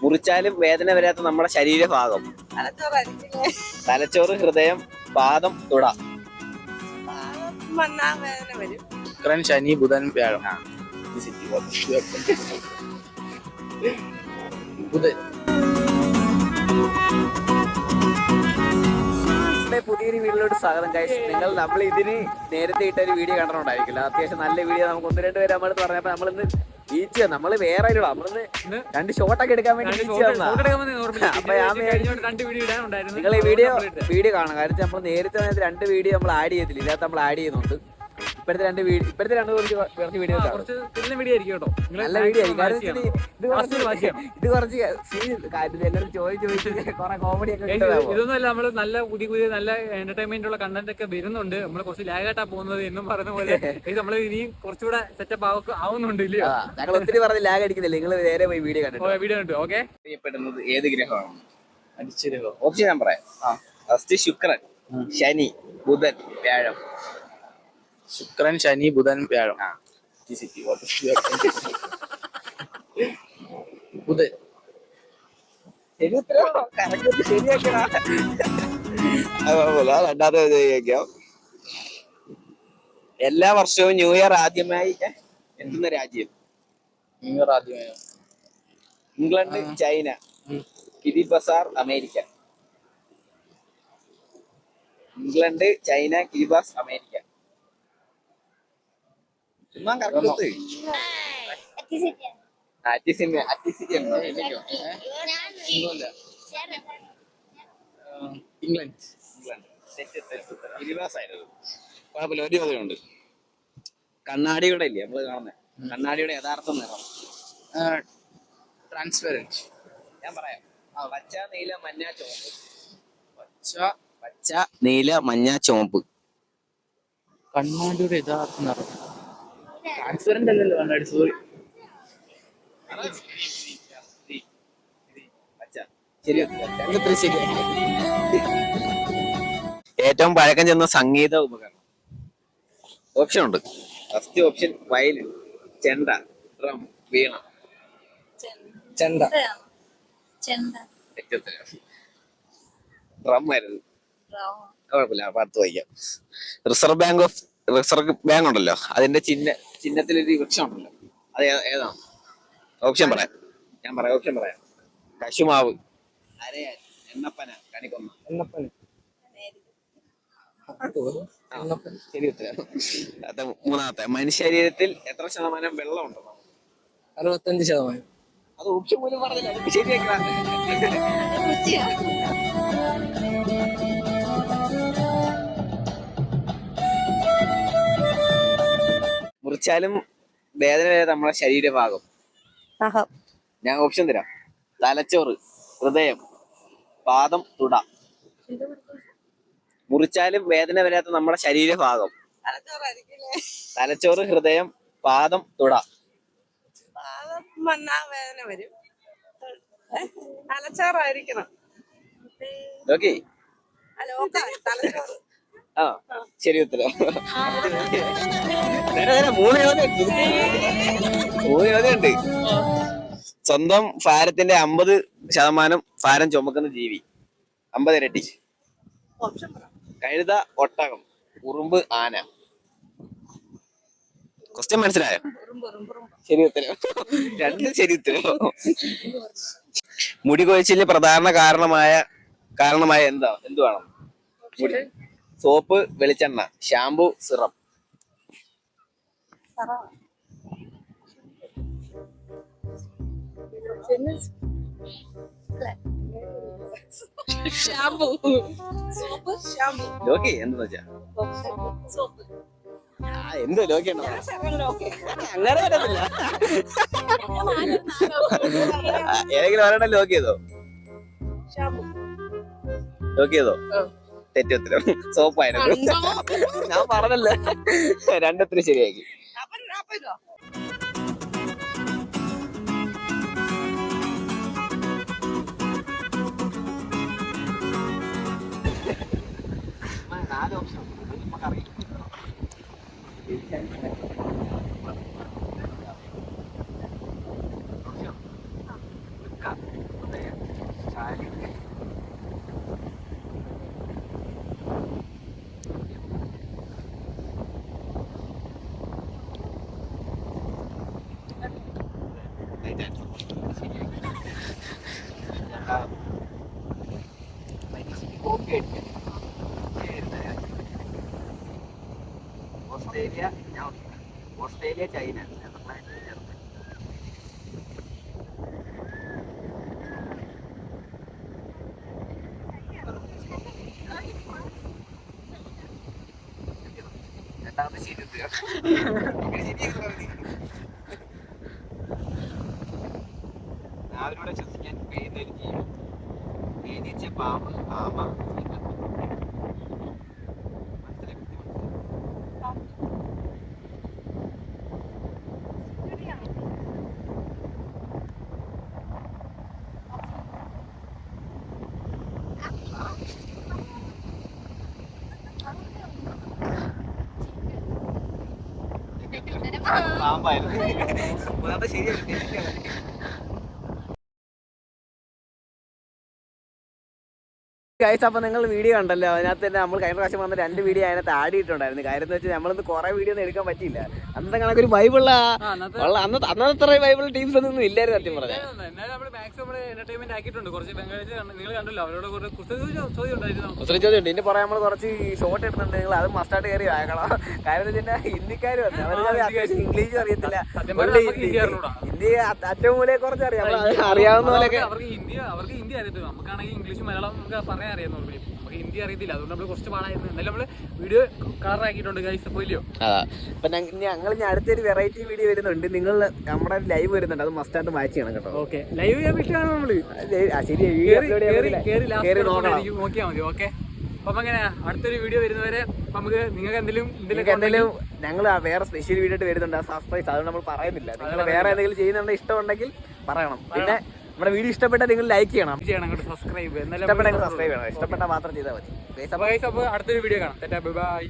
മുറിച്ചാലും വേദന വരാത്ത നമ്മുടെ ശരീരഭാഗം. തലച്ചോറ്, ഹൃദയം, പാദം, തുട. ശുക്രൻ, ശനി, ബുധൻ, വ്യാഴം. ബുധൻ. പുതിയൊരു വീഡിയോയിലോട്ട് സ്വാഗതം ഗൈസ്. നമ്മൾ ഇതിന് നേരത്തെ ഇട്ട ഒരു വീഡിയോ കണ്ടിട്ടുണ്ടായിരിക്കില്ല. അത്യാവശ്യം നല്ല വീഡിയോ. നമുക്ക് 1-2 പേര് നമ്മളടുത്ത് പറഞ്ഞപ്പോ നമ്മളിന്ന് ബീച്ച് നമ്മള് വേറെ നമ്മളിന്ന് 2 ഷോട്ടൊക്കെ എടുക്കാൻ വേണ്ടി നിങ്ങൾ ഈ വീഡിയോ കാണാം. കാരണം നമ്മൾ നേരത്തെ 2 വീഡിയോ നമ്മൾ ആഡ് ചെയ്തില്ല. ഇതിനകത്ത് നമ്മൾ ആഡ് ചെയ്യുന്നുണ്ട്. ഇപ്പോഴത്തെ രണ്ട് കുറച്ച് വീഡിയോ നല്ല വീഡിയോ ആയിരിക്കും. ഇത് കുറച്ച് എല്ലാവരും ചോദിച്ചു കുറെ കോമഡി ഒക്കെ. ഇതൊന്നുമല്ല, നമ്മള് നല്ല പുതിയ നല്ല എന്റർടൈൻമെന്റ് ഉള്ള കണ്ടന്റ് ഒക്കെ വരുന്നുണ്ട്. നമ്മള് കുറച്ച് ലാഗായിട്ടാ പോകുന്നത് എന്നും പറഞ്ഞ പോലെ നമ്മള് ഇനിയും കുറച്ചുകൂടെ സെറ്റപ്പ് ആവുന്നുണ്ട്. ഇല്ലയോ? ഞങ്ങൾ ഒത്തിരി പറഞ്ഞ് ലാഗ് അടിക്കുന്നില്ല. നിങ്ങൾ നേരെ പോയി വീഡിയോ കണ്ടു. ഓക്കെ. ചെയ്യപ്പെടുന്നത് ഏത് ഗ്രഹമാണ്? അടിച്ചഗ്രഹം. ഓപ്ഷൻ ഞാൻ പറയാം. ഫസ്റ്റ് ശുക്രൻ, ശനി, ബുധൻ, വ്യാഴം. ശുക്രൻ, ശനി, ബുധൻ, വ്യാഴം. ബുധൻ. രണ്ടാമത്തെ ചോദിക്കാം. എല്ലാ വർഷവും ന്യൂ ഇയർ ആദ്യമായി എത്തുന്ന രാജ്യം? ന്യൂ ഇയർ ആദ്യമായി ഇംഗ്ലണ്ട്, ചൈന, കിരിബസാർ, America. England, China, Kiribati, America. കുഴപ്പമില്ല. ഒരു ചോദ്യമുണ്ട്. കണ്ണാടിയുടെ ഇല്ലേ നമ്മള് കാണുന്നത്, കണ്ണാടിയുടെ യഥാർത്ഥ നിറം? ട്രാൻസ്പെറന്റ്. ഞാൻ പറയാം. പച്ച, നീല, മഞ്ഞ, ചുവപ്പ്. പച്ച, നീല, മഞ്ഞ, ചുവപ്പ്. കണ്ണാടിയുടെ യഥാർത്ഥ നിറം ട്രാൻസ്പെറന്റ് അല്ലല്ലോ കണ്ണാടി. സോറി. ഏറ്റവും പഴക്കം ചെന്ന സംഗീത ഉപകരണം? ഓപ്ഷൻ ഉണ്ട്. ഫസ്റ്റ് ഓപ്ഷൻ വയലിൻ, ചെണ്ട, ഡ്രം, വീണ. ചെണ്ട. ഡ്രം ആയിരുന്നു. കുഴപ്പമില്ല, 10 വയ്ക്കാം. റിസർവ് ബാങ്ക് ഉണ്ടല്ലോ, അതിന്റെ ചിഹ്നത്തിലൊരു വൃക്ഷം ഉണ്ടല്ലോ, അത് ഏതാണ്? ഓപ്ഷൻ പറയാം. ഞാൻ പറയാം. ഓപ്ഷൻ പറയാം. കശുമാവ്, അരയാൻ, എണ്ണപ്പന, കണിക്കൊന്ന. ശരി ഉത്തരം. മൂന്നാമത്തെ, മനുഷ്യ ശരീരത്തിൽ എത്ര ശതമാനം വെള്ളം ഉണ്ടെന്നോ? 65%. അത് ഓപ്ഷൻ പോലും പറഞ്ഞില്ല. ശരിയാക്കാം. മുറിച്ചാലും വേദന വരെ നമ്മുടെ ശരീരഭാഗം? ഞാൻ ഓപ്ഷൻ തരാം. തലച്ചോറ്, ഹൃദയം, പാദം, തുട. മുറിച്ചാലും വേദന വരാത്ത നമ്മുടെ ശരീരഭാഗം? തലച്ചോറ്, ഹൃദയം, പാദം, തുട. വേദന വരും. തലച്ചോറായിരിക്കണം. ഓക്കെ. ആ, ശരി ഉത്തരം. 3 ചോദ്യമുണ്ട്. സ്വന്തം ഭാരത്തിന്റെ 50% ഭാരം ചുമക്കുന്ന ജീവി? 50 ഇരട്ടി. കഴുത, ഒട്ടകം, ഉറുമ്പ്, ആന. ക്വസ്റ്റ്യൻ മനസ്സിലായോ? ശരി ഉത്തരം. 2 ശരി ഉത്തരം. മുടി കൊഴിച്ചിലിന് പ്രധാന കാരണമായ എന്തുവാണ്? സോപ്പ്, വെളിച്ചെണ്ണ, ഷാമ്പു, സിറം. ലോക്കി എന്താ വെച്ചാ എന്തോ ലോക്കിയാണോ? അങ്ങനെ പറ്റത്തില്ല. ഏതെങ്കിലും ഒരെണ്ണം ലോക്ക് ചെയ്തോ? ലോക്ക് ചെയ്തോ? തെറ്റുത്തരം. സോപ്പായിരുന്നു. ഞാൻ പറഞ്ഞല്ലേ. 2 ശരിയാക്കി. ഓസ്ട്രേലിയ ചൈന രണ്ടാമത്തെ ശരി രാവിലൂടെ ശ്വസിക്കാൻ കഴിയുന്ന ഒരു ജീവി തേനീച്ച പാമ്പ് ആമ പാമ്പായിരുന്നു അത് ശരിയല്ല. ഗൈസ്, അപ്പൊ നിങ്ങൾ വീഡിയോ കണ്ടല്ലോ. അതിനകത്ത് തന്നെ നമ്മൾ കഴിഞ്ഞ പ്രാവശ്യം വന്ന 2 വീഡിയോ അതിനകത്ത് ആഡ് ചെയ്തിട്ടുണ്ടായിരുന്നു. കാര്യം എന്ന് വെച്ചാൽ നമ്മളൊന്ന് കുറെ വീഡിയോ ഒന്നും എടുക്കാൻ പറ്റിയില്ല. അന്നത്തെ കണക്കൊരു ബൈബിള അന്നത്തെ അത്ര ബൈബിൾ ടീംസ് ഒന്നും ഇല്ലായിരുന്നു സത്യം പറഞ്ഞാൽ. ചോദ്യം ഇതിന്റെ പുറകെ നമ്മൾ കുറച്ച് ഷോർട്ട് എടുത്തിട്ടുണ്ട്. നിങ്ങൾ അത് മസ്റ്റായിട്ട് കയറി വായിക്കണം. കാര്യം എന്ന് വെച്ചാൽ ഹിന്ദിക്കാർ വന്നു, അവർക്ക് അത്യാവശ്യം ഇംഗ്ലീഷ് അറിയത്തില്ല. ഹിന്ദി അറ്റമൂലയെ കുറച്ച് അറിയാം, അറിയാവുന്ന പോലെയൊക്കെ. അവർക്ക് ഹിന്ദി അറിയത്തില്ല, നമുക്കാണെങ്കിൽ ഇംഗ്ലീഷ് മലയാളം നമുക്ക് പറയാൻ അറിയാവുന്ന, നമുക്ക് ഹിന്ദി അറിയത്തില്ല. അതുകൊണ്ട് നമ്മൾ കുറച്ച് പാടായിരുന്നു. എന്നാലും നമ്മള് വീഡിയോ കളർ ആക്കിയിട്ടുണ്ട് ഗൈസ്. അപ്പൊ ഇല്ലയോ, അപ്പൊ ഞങ്ങൾ ഇനി അടുത്തൊരു വെറൈറ്റി വീഡിയോ വരുന്നുണ്ട്. നിങ്ങൾ നമ്മുടെ ലൈവ് വരുന്നുണ്ട്, അത് മസ്റ്റായിട്ട് വാച്ച് ചെയ്യണം കേട്ടോ. ഓക്കെ, ലൈവ് ചെയ്യാൻ പറ്റുകയാണ് നമ്മള് നോക്കിയാൽ മതി. ഓക്കെ, അപ്പൊ അങ്ങനെ അടുത്തൊരു വീഡിയോ വരുന്നവരെ നമുക്ക് നിങ്ങൾക്ക് എന്തെങ്കിലും ഞങ്ങൾ വേറെ സ്പെഷ്യൽ വീഡിയോ ആയിട്ട് വരുന്നുണ്ട്, സർപ്രൈസ്. അതുകൊണ്ട് നമ്മൾ പറയുന്നില്ല. നിങ്ങൾ വേറെ എന്തെങ്കിലും ചെയ്യുന്നുണ്ടെങ്കിൽ ഇഷ്ടമുണ്ടെങ്കിൽ പറയണം. പിന്നെ നമ്മുടെ വീഡിയോ ഇഷ്ടപ്പെട്ടാൽ നിങ്ങൾ ലൈക്ക് ചെയ്യണം, സബ്സ്ക്രൈബ് ഇഷ്ടപ്പെട്ടെങ്കിൽ സബ്സ്ക്രൈബ് ചെയ്യണം. ഇഷ്ടപ്പെട്ടാൽ മാത്രം ചെയ്താൽ മതി. അപ്പോൾ അടുത്തൊരു വീഡിയോ കാണാം. ബൈ.